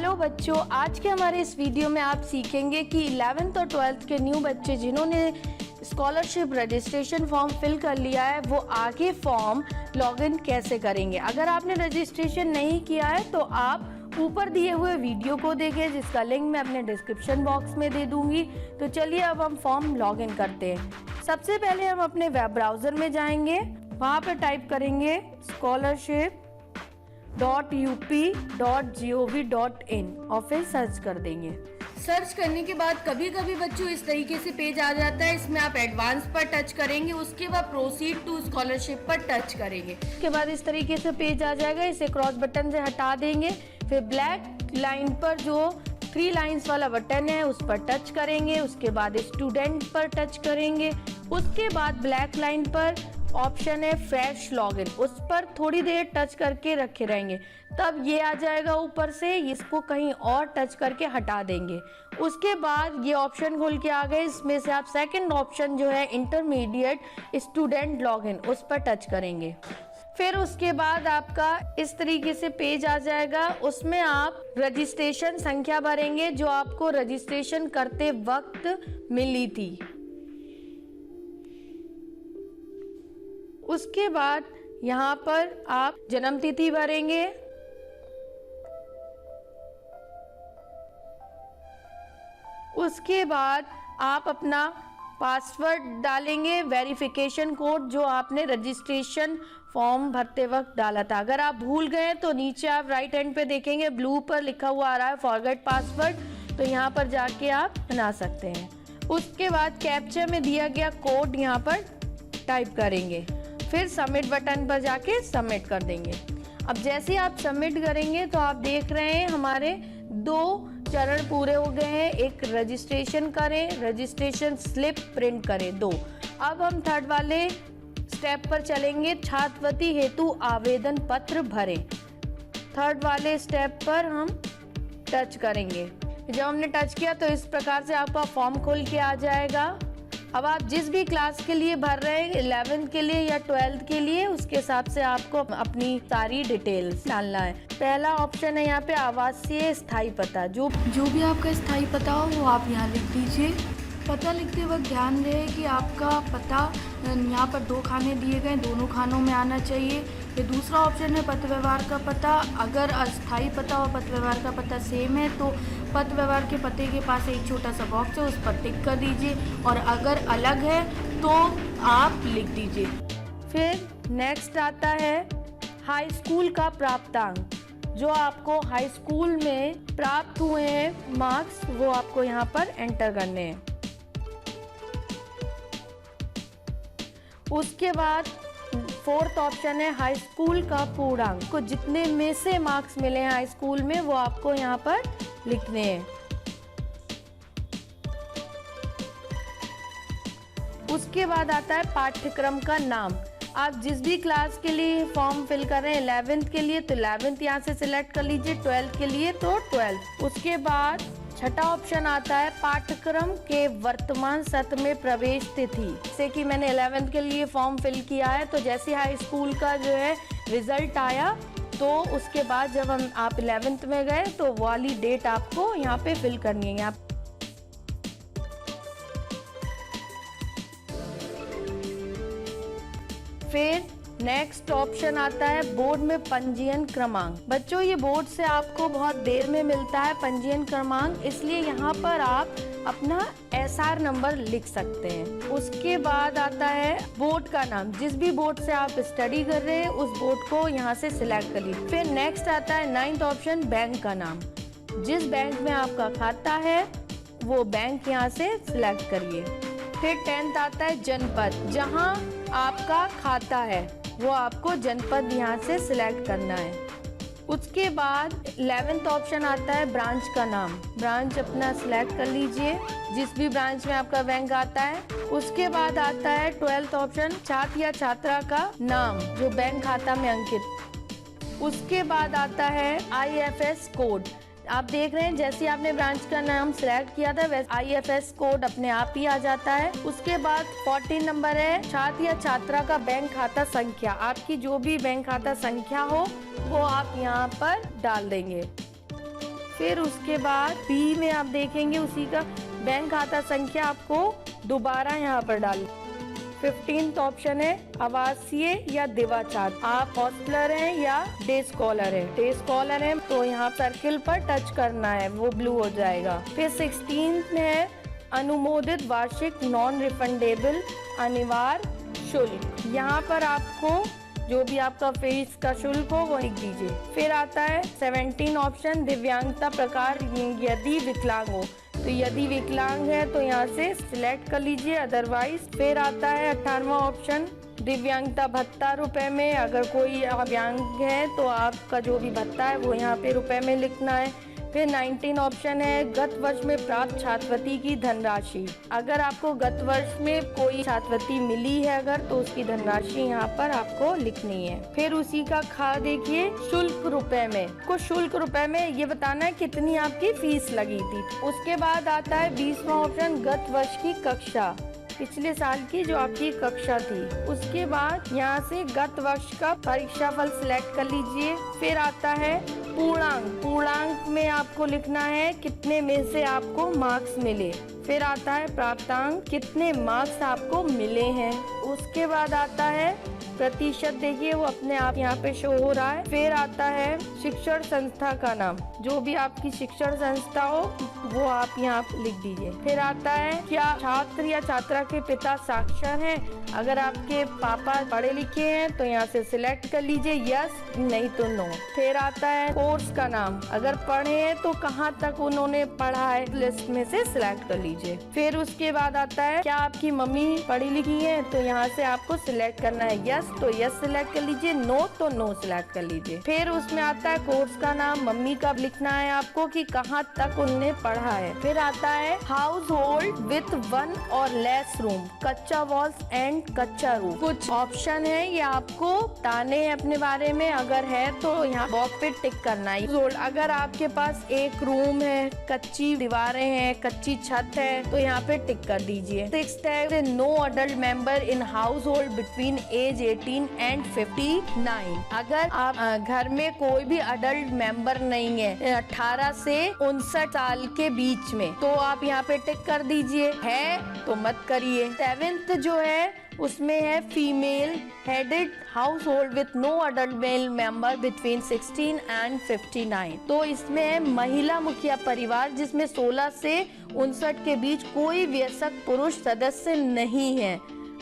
Hello बच्चों, आज के हमारे इस वीडियो में आप सीखेंगे कि 11th और 12th के न्यू बच्चे जिन्होंने स्कॉलरशिप रजिस्ट्रेशन फॉर्म फिल कर लिया है वो आगे फॉर्म लॉगिन कैसे करेंगे। अगर आपने रजिस्ट्रेशन नहीं किया है तो आप ऊपर दिए हुए वीडियो को देखें जिसका लिंक मैं अपने डिस्क्रिप्शन बॉक्स में दे दूंगी। तो चलिए अब हम फॉर्म लॉगिन करते हैं। सबसे पहले हम अपने वेब ब्राउज़र में जाएंगे, वहाँ पर टाइप करेंगे scholarship.up.gov.in और फिर सर्च कर देंगे। सर्च करने के बाद कभी कभी बच्चों इस तरीके से पेज आ जाता है, इसमें आप एडवांस पर टच करेंगे, उसके बाद प्रोसीड टू स्कॉलरशिप पर टच करेंगे। उसके बाद इस तरीके से पेज आ जाएगा, इसे क्रॉस बटन से हटा देंगे। फिर ब्लैक लाइन पर जो 3 लाइंस वाला बटन है उस पर टच करेंगे, उसके बाद स्टूडेंट पर टच करेंगे, उसके बाद ब्लैक लाइन पर ऑप्शन है फ्रेश लॉगिन, उस पर थोड़ी देर टच करके रखे रहेंगे, तब ये आ जाएगा ऊपर से। इसको कहीं और टच करके हटा देंगे। उसके बाद ये ऑप्शन खुल के आ गए, इसमें से आप सेकंड ऑप्शन जो है इंटरमीडिएट स्टूडेंट लॉगिन उस पर टच करेंगे। फिर उसके बाद आपका इस तरीके से पेज आ जाएगा, उसमें आप रजिस्ट्रेशन संख्या भरेंगे जो आपको रजिस्ट्रेशन करते वक्त मिली थी। उसके बाद यहाँ पर आप जन्म तिथि भरेंगे, उसके बाद आप अपना पासवर्ड डालेंगे, वेरिफिकेशन कोड जो आपने रजिस्ट्रेशन फॉर्म भरते वक्त डाला था। अगर आप भूल गए तो नीचे आप राइट हैंड पे देखेंगे ब्लू पर लिखा हुआ आ रहा है फॉरगेट पासवर्ड, तो यहाँ पर जाके आप बना सकते हैं। उसके बाद कैप्चा में दिया गया कोड यहाँ पर टाइप करेंगे, फिर सबमिट बटन पर जाके सबमिट कर देंगे। अब जैसे आप सबमिट करेंगे तो आप देख रहे हैं हमारे 2 चरण पूरे हो गए हैं। एक रजिस्ट्रेशन करें, रजिस्ट्रेशन स्लिप प्रिंट करें 2। अब हम थर्ड वाले स्टेप पर चलेंगे, छात्रवृत्ति हेतु आवेदन पत्र भरें। थर्ड वाले स्टेप पर हम टच करेंगे। जब हमने टच किया तो इस प्रकार से आपका फॉर्म खुल के आ जाएगा। अब आप जिस भी क्लास के लिए भर रहे हैं, 11th के लिए या 12th के लिए, उसके हिसाब से आपको अपनी सारी डिटेल्स डालना है। पहला ऑप्शन है यहाँ पे आवासीय स्थायी पता, जो भी आपका स्थायी पता हो वो आप यहाँ लिख दीजिए। पता लिखते वक्त ध्यान रहे कि आपका पता यहाँ पर 2 खाने दिए गए, दोनों खानों में आना चाहिए। ये दूसरा ऑप्शन है पत्र व्यवहार का पता। अगर अस्थायी पता और पत्र व्यवहार का पता सेम है तो पत्र व्यवहार के पते के पास एक छोटा सा बॉक्स है, उस पर टिक कर दीजिए, और अगर अलग है तो आप लिख दीजिए। फिर नेक्स्ट आता है हाई स्कूल का प्राप्तांक, जो आपको हाई स्कूल में प्राप्त हुए हैं मार्क्स, वो आपको यहाँ पर एंटर करने हैं। उसके बाद 4th ऑप्शन है हाई स्कूल का पूर्णांक, को जितने में से मार्क्स मिले हैं हाई स्कूल में वो आपको यहाँ पर लिखने हैं। उसके बाद आता है पाठ्यक्रम का नाम। आप जिस भी क्लास के लिए फॉर्म फिल कर रहे हैं, 11th के लिए तो 11th यहाँ से सिलेक्ट कर लीजिए, 12th के लिए तो 12th। उसके बाद छठा ऑप्शन आता है पाठ्यक्रम के वर्तमान सत्र में प्रवेश तिथि। जैसे कि मैंने 11th के लिए फॉर्म फिल किया है, तो जैसे हाई स्कूल का जो है रिजल्ट आया तो उसके बाद जब आप 11th में गए तो वाली डेट आपको यहाँ पे फिल करनी है। फिर नेक्स्ट ऑप्शन आता है बोर्ड में पंजीयन क्रमांक। बच्चों ये बोर्ड से आपको बहुत देर में मिलता है पंजीयन क्रमांक, इसलिए यहाँ पर आप अपना SR नंबर लिख सकते हैं। उसके बाद आता है बोर्ड का नाम, जिस भी बोर्ड से आप स्टडी कर रहे हैं उस बोर्ड को यहाँ से सिलेक्ट कर लीजिए। फिर नेक्स्ट आता है 9th ऑप्शन बैंक का नाम, जिस बैंक में आपका खाता है वो बैंक यहाँ से सिलेक्ट करिए। फिर 10th आता है जनपद, जहाँ आपका खाता है वो आपको जनपद यहाँ से सिलेक्ट करना है। उसके बाद 11th ऑप्शन आता है ब्रांच का नाम, ब्रांच अपना सिलेक्ट कर लीजिए जिस भी ब्रांच में आपका बैंक आता है। उसके बाद आता है 12th ऑप्शन छात्र या छात्रा का नाम जो बैंक खाता में अंकित। उसके बाद आता है IFS कोड। आप देख रहे हैं जैसे आपने ब्रांच का नाम सिलेक्ट किया था वैसे IFS कोड अपने आप ही आ जाता है। उसके बाद 14 नंबर है छात्र या छात्रा का बैंक खाता संख्या। आपकी जो भी बैंक खाता संख्या हो वो आप यहाँ पर डाल देंगे। फिर उसके बाद बी में आप देखेंगे उसी का बैंक खाता संख्या आपको दोबारा यहाँ पर डाल। 15th ऑप्शन है आवासीय या दिवाचार। आप हॉस्टलर हैं या डे स्कॉलर है। डे स्कॉलर है तो यहाँ सर्किल पर टच करना है, वो ब्लू हो जाएगा। फिर 16th है अनुमोदित वार्षिक नॉन रिफंडेबल अनिवार्य शुल्क। यहाँ पर आपको जो भी आपका फीस का शुल्क हो वो लिख दीजिए। फिर आता है 17 ऑप्शन दिव्यांगता प्रकार यदि विकलांग हो, तो यदि विकलांग है तो यहाँ से सिलेक्ट कर लीजिए, अदरवाइज। फिर आता है 18वां ऑप्शन दिव्यांगता भत्ता रुपए में। अगर कोई दिव्यांग है तो आपका जो भी भत्ता है वो यहाँ पे रुपए में लिखना है। फिर 19 ऑप्शन है गत वर्ष में प्राप्त छात्रवृत्ति की धनराशि। अगर आपको गत वर्ष में कोई छात्रवृत्ति मिली है अगर, तो उसकी धनराशि यहाँ पर आपको लिखनी है। फिर उसी का खा देखिए शुल्क रुपए में, को शुल्क रुपए में ये बताना है कितनी आपकी फीस लगी थी। उसके बाद आता है 20वां ऑप्शन गत वर्ष की कक्षा, पिछले साल की जो आपकी कक्षा थी। उसके बाद यहाँ से गत वर्ष का परीक्षा फल सिलेक्ट कर लीजिए। फिर आता है पूर्णांक। पूर्णांक में आपको लिखना है कितने में से आपको मार्क्स मिले। फिर आता है प्राप्तांक, कितने मार्क्स आपको मिले हैं। उसके बाद आता है प्रतिशत, देखिए वो अपने आप यहाँ पे शो हो रहा है। फिर आता है शिक्षण संस्था का नाम, जो भी आपकी शिक्षण संस्था हो वो आप यहाँ लिख दीजिए। फिर आता है क्या छात्र या छात्रा के पिता साक्षर हैं। अगर आपके पापा पढ़े लिखे हैं तो यहाँ से सिलेक्ट कर लीजिए यस, नहीं तो नो। फिर आता है कोर्स का नाम, अगर पढ़े हैं तो कहाँ तक उन्होंने पढ़ा है, लिस्ट में से सिलेक्ट कर लीजिए। फिर उसके बाद आता है क्या आपकी मम्मी पढ़ी लिखी है, तो यहाँ से आपको सिलेक्ट करना है यस, तो यस सिलेक्ट कर लीजिए, नो तो नो सिलेक्ट कर लीजिए। फिर उसमें आता है कोर्स का नाम, मम्मी का लिखना है आपको कि कहाँ तक उनने पढ़ा है। फिर आता है हाउस होल्ड विथ 1 और लेस रूम, कच्चा वॉल्स एंड कच्चा रूम। कुछ ऑप्शन है ये आपको बताने हैं अपने बारे में, अगर है तो यहाँ बॉक्स पे टिक करना है। अगर आपके पास एक रूम है, कच्ची दीवारें हैं, कच्ची छत है, तो यहाँ पे टिक कर दीजिए। 6th है no adult member in household between age 18 and 59। अगर आप घर में कोई भी अडल्ट मेंबर नहीं है 18 से 59 साल के बीच में, तो आप यहाँ पे टिक कर दीजिए, है तो मत करिए। 7th जो है उसमें है female headed household with no adult male member between 16 and 59। तो इसमें है महिला मुखिया परिवार जिसमें 16 से 59 के बीच कोई वयस्क पुरुष सदस्य नहीं है।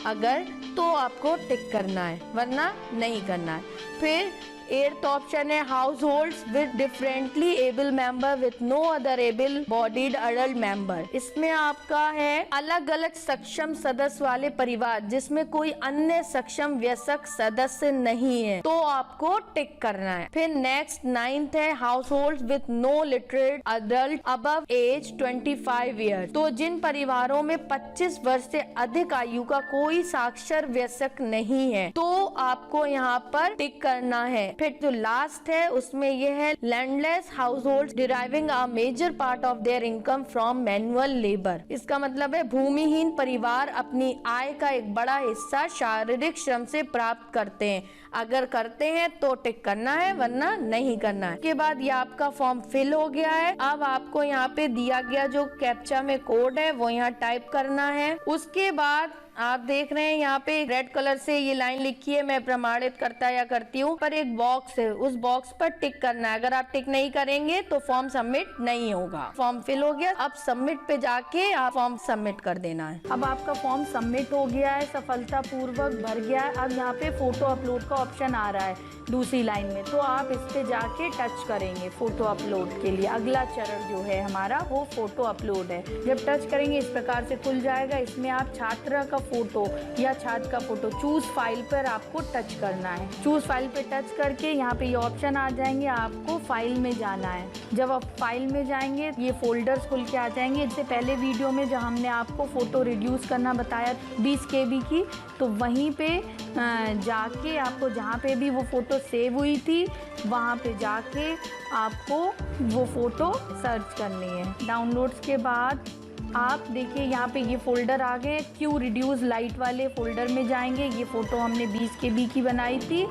अगर तो आपको टिक करना है, वरना नहीं करना है। फिर 8th ऑप्शन है households with differently able member with no other able bodied adult member. इसमें आपका है अलग अलग सक्षम सदस्य वाले परिवार जिसमें कोई अन्य सक्षम वयस्क सदस्य नहीं है, तो आपको टिक करना है। फिर नेक्स्ट 9th है households with no literate adult above age 25 year. तो जिन परिवारों में 25 वर्ष से अधिक आयु का कोई साक्षर वयस्क नहीं है, तो आपको यहाँ पर टिक करना है। फिर जो लास्ट है उसमें ये है landless households deriving a major part of their income from manual labour. इसका मतलब है भूमिहीन परिवार अपनी आय का एक बड़ा हिस्सा शारीरिक श्रम से प्राप्त करते हैं। अगर करते हैं तो टिक करना है, वरना नहीं करना है। उसके बाद ये आपका फॉर्म फिल हो गया है। अब आपको यहाँ पे दिया गया जो कैप्चा में कोड है वो यहाँ टाइप करना है। उसके बाद आप देख रहे हैं यहाँ पे रेड कलर से ये लाइन लिखी है, मैं प्रमाणित करता या करती हूँ, पर एक बॉक्स है, उस बॉक्स पर टिक करना है। अगर आप टिक नहीं करेंगे तो फॉर्म सबमिट नहीं होगा। फॉर्म फिल हो गया, अब सबमिट पे जाके आप फॉर्म सबमिट कर देना है। अब आपका फॉर्म सबमिट हो गया है, सफलतापूर्वक भर गया है। अब यहाँ पे फोटो अपलोड का ऑप्शन आ रहा है दूसरी लाइन में, तो आप इस पे जाके टच करेंगे फोटो अपलोड के लिए। अगला चरण जो है हमारा वो फोटो अपलोड है। जब टच करेंगे इस प्रकार से खुल जाएगा। इसमें आप छात्र का फोटो या छात्र का फोटो चूज फाइल पर आपको टच करना है। चूज फाइल पे टच करके यहाँ पे ये ऑप्शन आ जाएंगे, आपको फाइल में जाना है। जब आप फाइल में जाएंगे ये फोल्डर्स खुल के आ जाएंगे। इससे पहले वीडियो में जब हमने आपको फोटो रिड्यूस करना बताया 20 KB की, तो वहीं पे जाके आपको जहाँ पे भी वो फोटो सेव हुई थी वहाँ पे जाके आपको वो फोटो सर्च करनी है। डाउनलोड्स के बाद आप देखिए यहाँ पे ये फोल्डर आ गए। क्यू रिड्यूस लाइट वाले फोल्डर में जाएंगे। ये फ़ोटो हमने 20 KB की बनाई थी,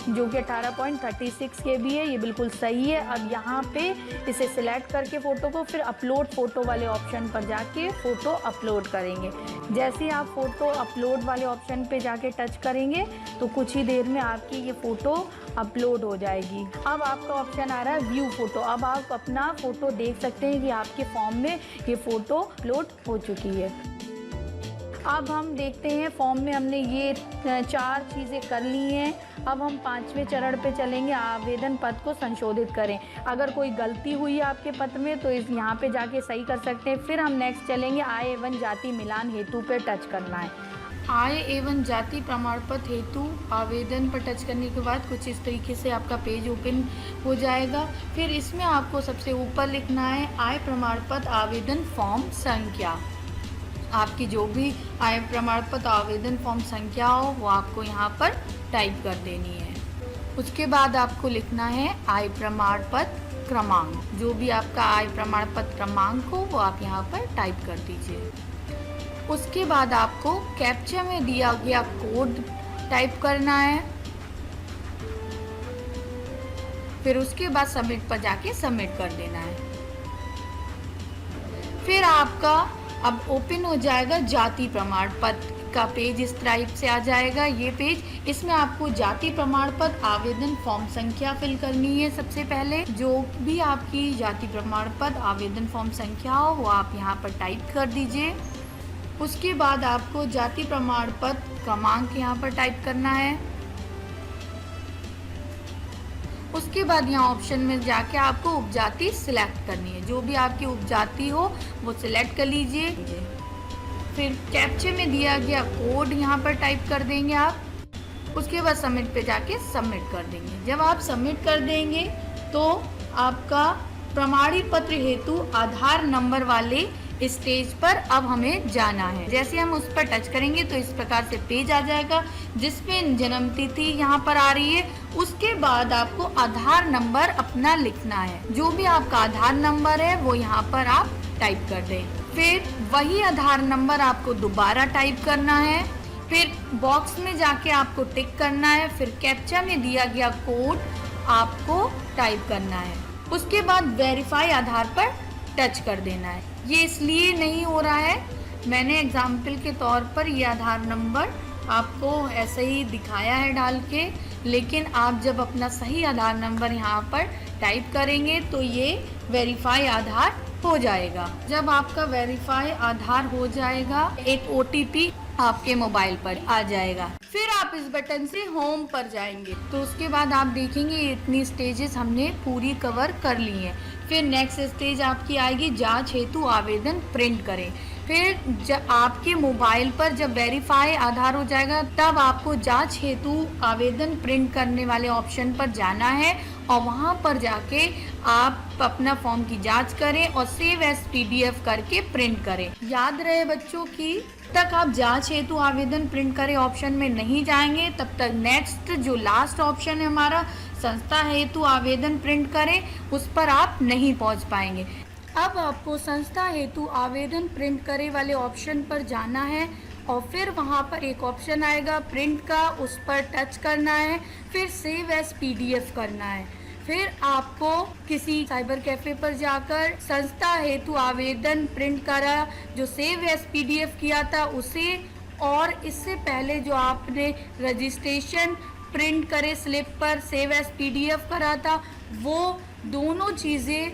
जो कि 18.36 KB है, ये बिल्कुल सही है। अब यहाँ पे इसे सिलेक्ट करके फ़ोटो को फिर अपलोड फ़ोटो वाले ऑप्शन पर जाके फ़ोटो अपलोड करेंगे। जैसे ही आप फ़ोटो अपलोड वाले ऑप्शन पे जाके टच करेंगे तो कुछ ही देर में आपकी ये फ़ोटो अपलोड हो जाएगी। अब आपका ऑप्शन आ रहा है व्यू फ़ोटो। अब आप अपना फ़ोटो देख सकते हैं कि आपके फॉर्म में ये फ़ोटो अपलोड हो चुकी है। अब हम देखते हैं फॉर्म में हमने ये 4 चीज़ें कर ली हैं। अब हम 5वें चरण पे चलेंगे, आवेदन पत्र को संशोधित करें। अगर कोई गलती हुई है आपके पत्र में तो इस यहाँ पे जाके सही कर सकते हैं। फिर हम नेक्स्ट चलेंगे आय एवं जाति मिलान हेतु पे टच करना है। आय एवं जाति प्रमाण पत्र हेतु आवेदन पर टच करने के बाद कुछ इस तरीके से आपका पेज ओपन हो जाएगा। फिर इसमें आपको सबसे ऊपर लिखना है आय प्रमाण पत्र आवेदन फॉर्म संख्या। आपकी जो भी आय प्रमाण पत्र आवेदन फॉर्म संख्या हो वो आपको यहाँ पर टाइप कर देनी है। उसके बाद आपको लिखना है आय प्रमाण पत्र क्रमांक। जो भी आपका आय प्रमाण पत्र क्रमांक हो वो आप यहाँ पर टाइप कर दीजिए। उसके बाद आपको कैप्चा में दिया गया कोड टाइप करना है। फिर उसके बाद सबमिट पर जाके सबमिट कर देना है। फिर आपका अब ओपन हो जाएगा जाति प्रमाण पत्र का पेज। इस टाइप से आ जाएगा ये पेज। इसमें आपको जाति प्रमाण पत्र आवेदन फॉर्म संख्या फिल करनी है। सबसे पहले जो भी आपकी जाति प्रमाण पत्र आवेदन फॉर्म संख्या हो वो आप यहाँ पर टाइप कर दीजिए। उसके बाद आपको जाति प्रमाण पत्र क्रमांक यहाँ पर टाइप करना है। उसके बाद यहाँ ऑप्शन में जाके आपको उपजाति सिलेक्ट करनी है। जो भी आपकी उपजाति हो वो सिलेक्ट कर लीजिए। फिर कैप्चे में दिया गया कोड यहाँ पर टाइप कर देंगे आप। उसके बाद सबमिट पे जाके सबमिट कर देंगे। जब आप सबमिट कर देंगे तो आपका प्रमाणित पत्र हेतु आधार नंबर वाले स्टेज पर अब हमें जाना है। जैसे हम उस पर टच करेंगे तो इस प्रकार से पेज आ जाएगा जिसमें जन्म तिथि यहाँ पर आ रही है। उसके बाद आपको आधार नंबर अपना लिखना है। जो भी आपका आधार नंबर है वो यहाँ पर आप टाइप कर दें। फिर वही आधार नंबर आपको दोबारा टाइप करना है। फिर बॉक्स में जाके आपको टिक करना है। फिर कैप्चा में दिया गया कोड आपको टाइप करना है। उसके बाद वेरीफाई आधार पर टच कर देना है। ये इसलिए नहीं हो रहा है, मैंने एग्जाम्पल के तौर पर ये आधार नंबर आपको ऐसे ही दिखाया है डाल के, लेकिन आप जब अपना सही आधार नंबर यहाँ पर टाइप करेंगे तो ये वेरीफाई आधार हो जाएगा। जब आपका वेरीफाई आधार हो जाएगा एक OTP आपके मोबाइल पर आ जाएगा। फिर आप इस बटन से होम पर जाएंगे तो उसके बाद आप देखेंगे इतनी स्टेजेस हमने पूरी कवर कर ली हैं। फिर नेक्स्ट स्टेज आपकी आएगी जांच हेतु आवेदन प्रिंट करें। फिर जब आपके मोबाइल पर जब वेरीफाई आधार हो जाएगा तब आपको जांच हेतु आवेदन प्रिंट करने वाले ऑप्शन पर जाना है और वहां पर जाके आप अपना फॉर्म की जांच करें और सेव एज PDF करके प्रिंट करें। याद रहे बच्चों की तक आप जांच हेतु आवेदन प्रिंट करें ऑप्शन में नहीं जाएंगे तब तक नेक्स्ट जो लास्ट ऑप्शन है हमारा संस्था हेतु आवेदन प्रिंट करें उस पर आप नहीं पहुंच पाएंगे। अब आपको संस्था हेतु आवेदन प्रिंट करे वाले ऑप्शन पर जाना है और फिर वहां पर एक ऑप्शन आएगा प्रिंट का, उस पर टच करना है। फिर सेव एज PDF करना है। फिर आपको किसी साइबर कैफे पर जाकर संस्था हेतु आवेदन प्रिंट करा जो सेव एज PDF किया था उसे, और इससे पहले जो आपने रजिस्ट्रेशन प्रिंट करे स्लिप पर सेव एज PDF करा था वो दोनों चीज़ें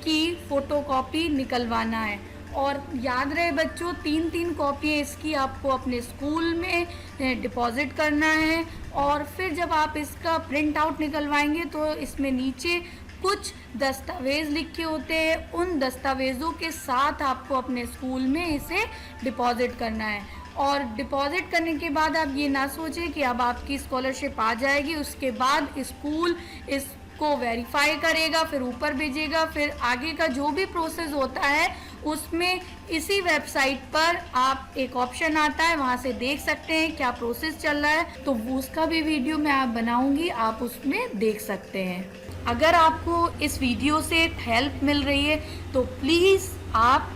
की फोटोकॉपी निकलवाना है। और याद रहे बच्चों 3-3 कॉपियाँ इसकी आपको अपने स्कूल में डिपॉजिट करना है। और फिर जब आप इसका प्रिंट आउट निकलवाएंगे तो इसमें नीचे कुछ दस्तावेज़ लिखे होते हैं, उन दस्तावेज़ों के साथ आपको अपने स्कूल में इसे डिपॉजिट करना है। और डिपॉजिट करने के बाद आप ये ना सोचें कि अब आपकी स्कॉलरशिप आ जाएगी, उसके बाद स्कूल इसको वेरीफाई करेगा, फिर ऊपर भेजेगा, फिर आगे का जो भी प्रोसेस होता है उसमें इसी वेबसाइट पर आप एक ऑप्शन आता है वहाँ से देख सकते हैं क्या प्रोसेस चल रहा है, तो उसका भी वीडियो मैं आप बनाऊंगी, आप उसमें देख सकते हैं। अगर आपको इस वीडियो से हेल्प मिल रही है तो प्लीज़ आप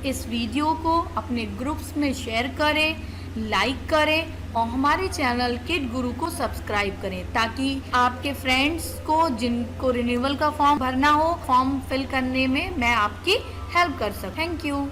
इस वीडियो को अपने ग्रुप्स में शेयर करें, लाइक करें और हमारे चैनल किड गुरु को सब्सक्राइब करें, ताकि आपके फ्रेंड्स को जिनको रिन्यूअल का फॉर्म भरना हो, फॉर्म फिल करने में मैं आपकी हेल्प कर सकूं। Thank you.